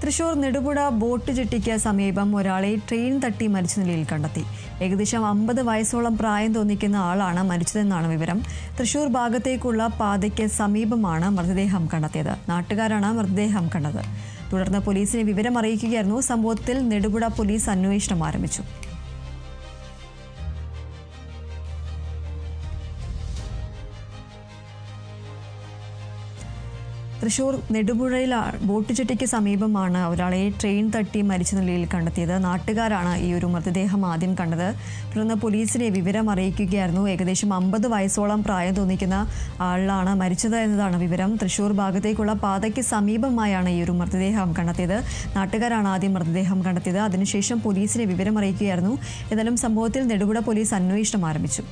Thrissur Nedupuzha boat ജെട്ടിക്ക് സമീപം ഒരാളെ train തട്ടി മരിച്ച നിലയിൽ കണ്ടെത്തി. ഏകദേശം 50 വയസ്സോളം പ്രായം തോന്നിക്കുന്ന ആളാണ് മരിച്ചതെന്നാണ് വിവരം. തൃശൂർ ഭാഗത്തേക്കുള്ള പാതയ്ക്ക് സമീപമാണ് മൃതദേഹം കണ്ടെത്തിയത്. നാട്ടുകാരാണ് മൃതദേഹം കണ്ടത്. തുടർന്ന് പോലീസിനെ വിവരം അറിയിക്കുകയായിരുന്നു. സംഭവത്തിൽ നെടുപുഴ പോലീസ് അന്വേഷണം ആരംഭിച്ചു. തൃശൂർ നെടുപുഴയിൽ ബോട്ട് ജെട്ടിക്ക് സമീപമാണ് ഒരാളെ ട്രെയിൻ തട്ടി മരിച്ച നിലയിൽ കണ്ടെത്തിയത്. നാട്ടുകാരാണ് ഈ ഒരു മൃതദേഹം ആദ്യം കണ്ടത്. തുടർന്ന് പോലീസിനെ വിവരം അറിയിക്കുകയായിരുന്നു. ഏകദേശം 50 വയസ്സോളം പ്രായം തോന്നിക്കുന്ന ആളാണ് മരിച്ചത് എന്നതാണ് വിവരം. തൃശൂർ ഭാഗത്തേക്കുള്ള പാതയ്ക്ക് സമീപമായാണ് ഈ ഒരു മൃതദേഹം കണ്ടെത്തിയത്. നാട്ടുകാരാണ് ആദ്യം മൃതദേഹം കണ്ടെത്തിയത്. അതിനുശേഷം പോലീസിനെ വിവരം അറിയിക്കുകയായിരുന്നു. എന്നാലും സംഭവത്തിൽ നെടുപുഴ പോലീസ് അന്വേഷണം ആരംഭിച്ചു.